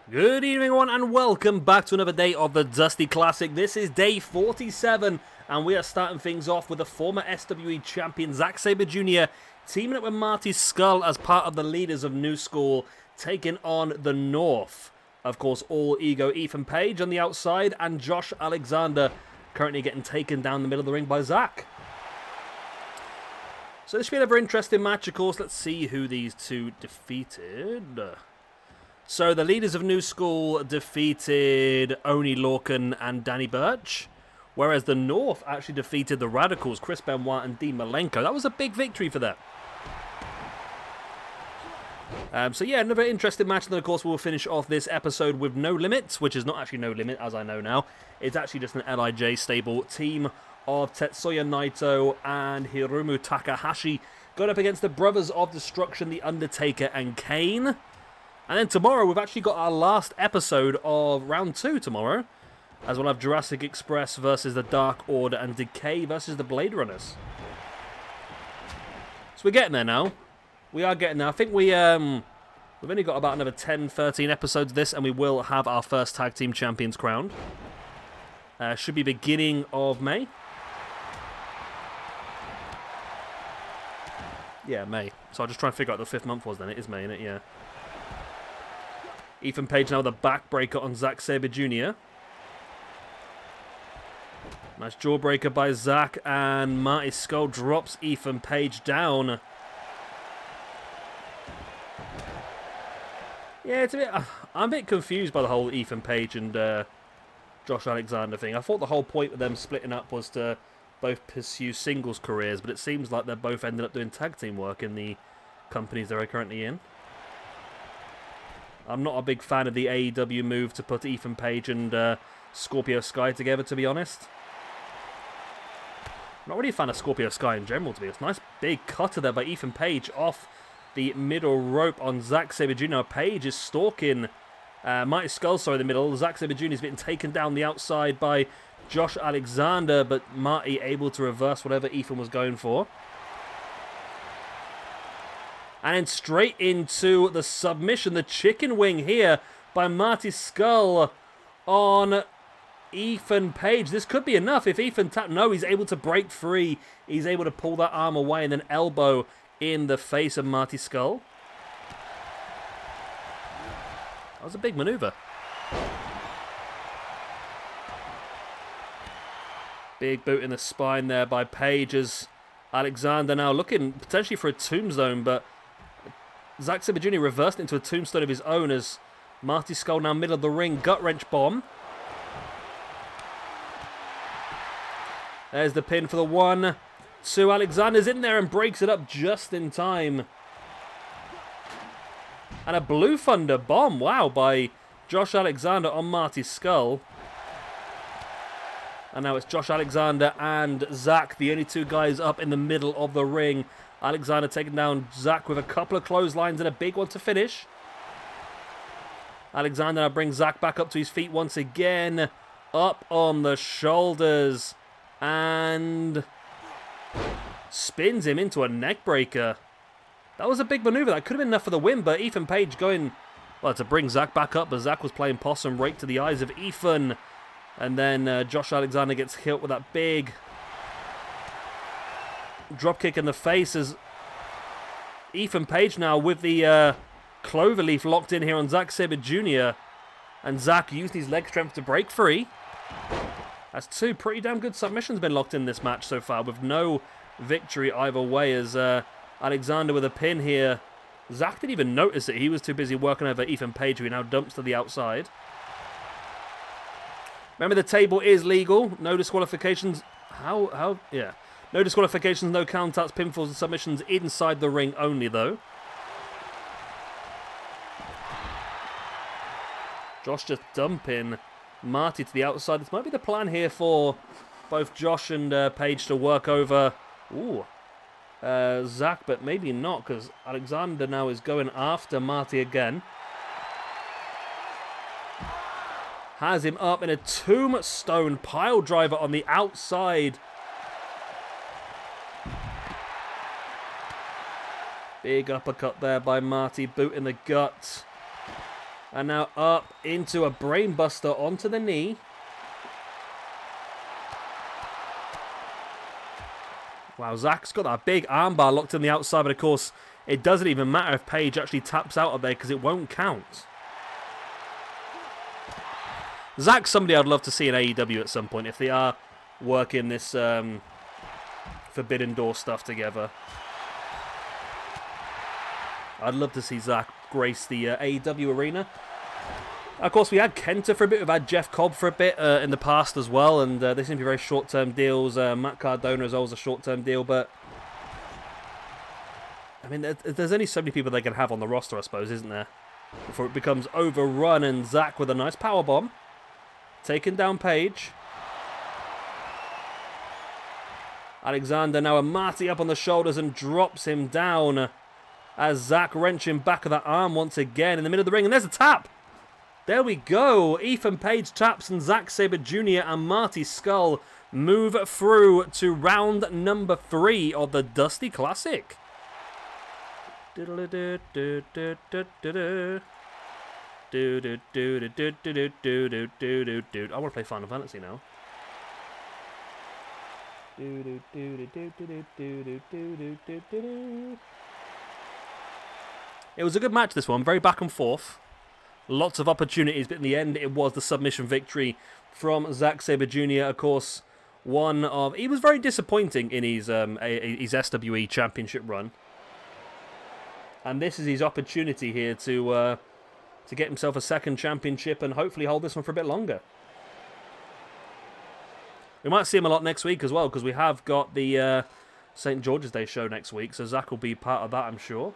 Good evening, everyone, and welcome back to another day of the Dusty Classic. This is day 47, and we are starting things off with the former SWE champion Zack Sabre Jr. teaming up with Marty Skull as part of the leaders of New School, taking on the North. Of course, all ego Ethan Page on the outside, and Josh Alexander currently getting taken down the middle of the ring by Zack. So this should be another interesting match, of course. Let's see who these two defeated. So the leaders of New School defeated Oni Lorcan and Danny Burch, whereas the North actually defeated the Radicals, Chris Benoit and Dean Malenko. That was a big victory for them. So yeah, another interesting match, and then of course we'll finish off this episode with No Limit, which is not actually No Limit, as I know now. It's actually just an LIJ stable team of Tetsuya Naito and Hiromu Takahashi going up against the Brothers of Destruction, The Undertaker and Kane. And then tomorrow, we've actually got our last episode of Round 2 tomorrow, as we'll have Jurassic Express versus the Dark Order and Decay versus the Blade Runners. So we're getting there now. We are getting there. I think we've only got about another 10, 13 episodes of this, and we will have our first Tag Team Champions crowned. Should be beginning of May. Yeah, May. So I'll just try and figure out the 5th month was then. It is May, isn't it? Yeah. Ethan Page now with a backbreaker on Zack Sabre Jr. Nice jawbreaker by Zack, and Marty Skull drops Ethan Page down. Yeah, it's a bit. I'm a bit confused by the whole Ethan Page and Josh Alexander thing. I thought the whole point of them splitting up was to both pursue singles careers, but it seems like they're both ended up doing tag team work in the companies they're currently in. I'm not a big fan of the AEW move to put Ethan Page and Scorpio Sky together, to be honest. I'm not really a fan of Scorpio Sky in general, to be honest. Nice big cutter there by Ethan Page off the middle rope on Zack Sabre Jr. Page is stalking Mighty Skull, sorry, in the middle. Zack Sabre Jr. is being taken down the outside by Josh Alexander, but Marty able to reverse whatever Ethan was going for. And then straight into the submission, the chicken wing here by Marty Skull on Ethan Page. This could be enough if Ethan tapped. No, he's able to break free. He's able to pull that arm away and then elbow in the face of Marty Skull. That was a big maneuver. Big boot in the spine there by Page as Alexander now looking potentially for a tombstone, but Zack Sabre Jr. reversed into a tombstone of his own as Marty Skull now middle of the ring. Gut wrench bomb. There's the pin for the 1, 2. Alexander's in there and breaks it up just in time. And a Blue Thunder bomb, wow, by Josh Alexander on Marty Skull. And now it's Josh Alexander and Zack, the only two guys up in the middle of the ring. Alexander taking down Zack with a couple of clotheslines and a big one to finish. Alexander now brings Zack back up to his feet once again. Up on the shoulders. And spins him into a neck breaker. That was a big maneuver. That could have been enough for the win, but Ethan Page going, well, to bring Zack back up, but Zack was playing possum right to the eyes of Ethan. And then Josh Alexander gets hit with that big dropkick in the face as Ethan Page now with the cloverleaf locked in here on Zack Sabre Jr. And Zack used his leg strength to break free. That's two pretty damn good submissions been locked in this match so far with no victory either way as Alexander with a pin here. Zack didn't even notice it. He was too busy working over Ethan Page, who he now dumps to the outside. Remember, the table is legal. No disqualifications. Yeah. No disqualifications, no countouts, pinfalls, and submissions inside the ring only, though. Josh just dumping Marty to the outside. This might be the plan here for both Josh and Page to work over Zack, but maybe not, because Alexander now is going after Marty again. Has him up in a tombstone pile driver on the outside. Big uppercut there by Marty, boot in the gut. And now up into a brainbuster onto the knee. Wow, Zack's got that big armbar locked on the outside, but of course, it doesn't even matter if Paige actually taps out of there because it won't count. Zack's somebody I'd love to see in AEW at some point if they are working this Forbidden Door stuff together. I'd love to see Zack grace the AEW arena. Of course, we had Kenta for a bit. We've had Jeff Cobb for a bit in the past as well, and they seem to be very short-term deals. Matt Cardona is always a short-term deal, but I mean, there's only so many people they can have on the roster, I suppose, isn't there? Before it becomes overrun, and Zack with a nice powerbomb. Taking down Paige. Alexander now a Marty up on the shoulders and drops him down as Zack wrenching back of that arm once again in the middle of the ring. And there's a tap. There we go. Ethan Page taps and Zack Sabre Jr. and Marty Scurll move through to round number 3 of the Dusty Classic. I want to play Final Fantasy now. It was a good match, this one. Very back and forth. Lots of opportunities, but in the end, it was the submission victory from Zack Sabre Jr. Of course, he was very disappointing in his SWE Championship run. And this is his opportunity here to get himself a second championship and hopefully hold this one for a bit longer. We might see him a lot next week as well, because we have got the St. George's Day show next week, so Zack will be part of that, I'm sure.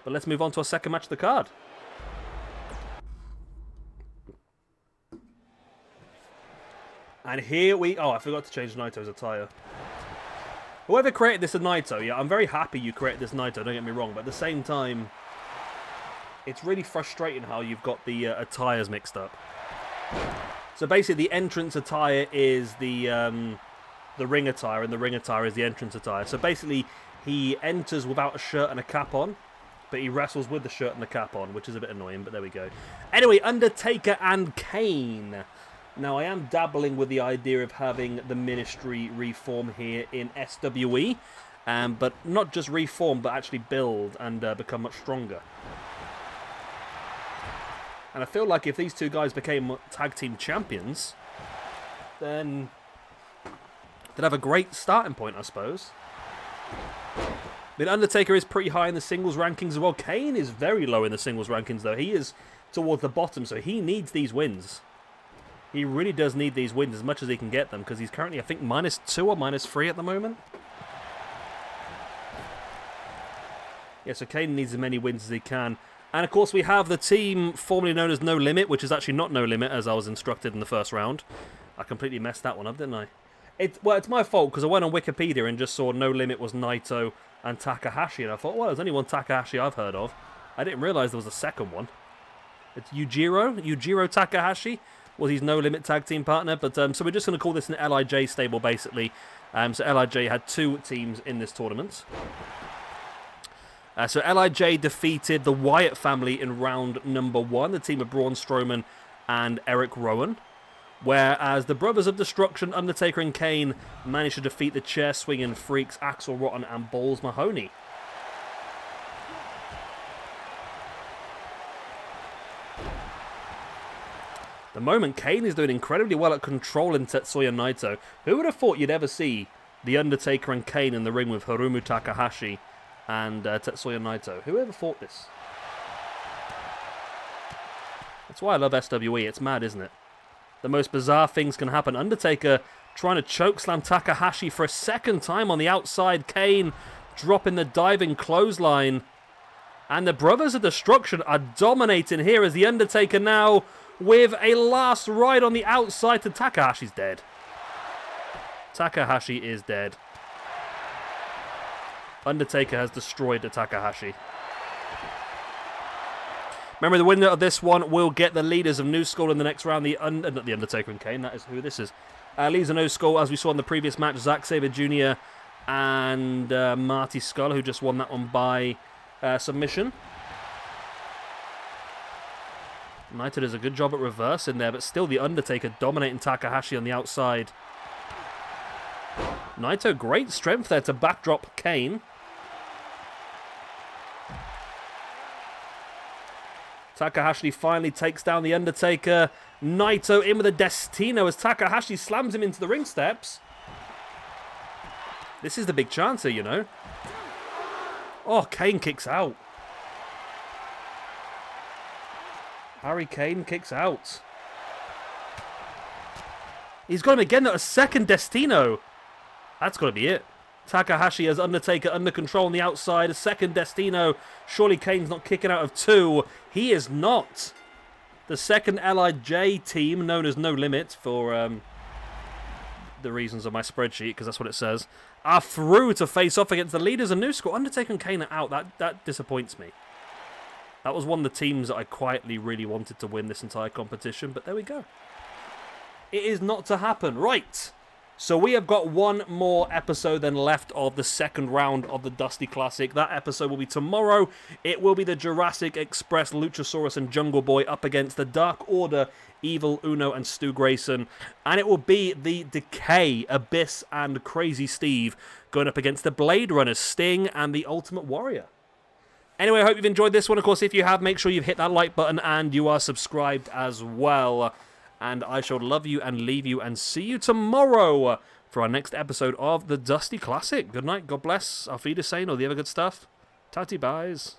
But let's move on to our second match of the card. And here we... Oh, I forgot to change Naito's attire. Whoever created this Naito, yeah, I'm very happy you created this Naito, don't get me wrong, but at the same time, it's really frustrating how you've got the attires mixed up. So basically, the entrance attire is the ring attire, and the ring attire is the entrance attire. So basically, he enters without a shirt and a cap on, but he wrestles with the shirt and the cap on, which is a bit annoying, but there we go. Anyway, Undertaker and Kane. Now, I am dabbling with the idea of having the Ministry reform here in SWE, but not just reform, but actually build and become much stronger. And I feel like if these two guys became tag team champions, then they'd have a great starting point, I suppose. I mean, Undertaker is pretty high in the singles rankings as well. Kane is very low in the singles rankings, though. He is towards the bottom, so he needs these wins. He really does need these wins as much as he can get them, because he's currently, I think, -2 or -3 at the moment. Yeah, so Kane needs as many wins as he can. And, of course, we have the team formerly known as No Limit, which is actually not No Limit, as I was instructed in the first round. I completely messed that one up, didn't I? Well, it's my fault, because I went on Wikipedia and just saw No Limit was Naito and Takahashi, and I thought, well, there's only one Takahashi I've heard of. I didn't realise there was a second one. It's Yujiro Takahashi was his No Limit tag team partner, but so we're just going to call this an LIJ stable, basically. So LIJ had 2 teams in this tournament. So LIJ defeated the Wyatt family in round number 1, the team of Braun Strowman and Eric Rowan. Whereas the Brothers of Destruction, Undertaker and Kane, managed to defeat the chair-swinging freaks Axel Rotten and Balls Mahoney. At the moment, Kane is doing incredibly well at controlling Tetsuya Naito. Who would have thought you'd ever see The Undertaker and Kane in the ring with Hiromu Takahashi and Tetsuya Naito? Who ever thought this? That's why I love SWE. It's mad, isn't it? The most bizarre things can happen. Undertaker trying to chokeslam Takahashi for a second time on the outside. Kane dropping the diving clothesline. And the Brothers of Destruction are dominating here as The Undertaker now with a last ride on the outside to Takahashi's dead. Takahashi is dead. Undertaker has destroyed the Takahashi. Remember, the winner of this one will get the leaders of New School in the next round. Not the Undertaker and Kane, that is who this is. Leaders of New School, as we saw in the previous match, Zack Sabre Jr. and Marty Scurll, who just won that one by submission. Naito does a good job at reversing there, but still the Undertaker dominating Takahashi on the outside. Naito, great strength there to backdrop Kane. Takahashi finally takes down the Undertaker. Naito in with a Destino as Takahashi slams him into the ring steps. This is the big chance here, you know. Oh, Kane kicks out. Harry Kane kicks out. He's got him again, a second Destino. That's got to be it. Takahashi has Undertaker under control on the outside. A second Destino. Surely Kane's not kicking out of 2. He is not. The second LIJ team, known as No Limit for the reasons of my spreadsheet, because that's what it says, are through to face off against the leaders of New School. Undertaker and Kane are out. That disappoints me. That was one of the teams that I quietly really wanted to win this entire competition, but there we go. It is not to happen. Right. So we have got one more episode then left of the second round of the Dusty Classic. That episode will be tomorrow. It will be the Jurassic Express, Luchasaurus and Jungle Boy up against the Dark Order, Evil, Uno and Stu Grayson. And it will be the Decay, Abyss and Crazy Steve going up against the Blade Runners, Sting and the Ultimate Warrior. Anyway, I hope you've enjoyed this one. Of course, if you have, make sure you've hit that like button and you are subscribed as well. And I shall love you and leave you and see you tomorrow for our next episode of the Dusty Classic. Good night, God bless, Auf Wiedersehen, all the other good stuff. Tatty buys.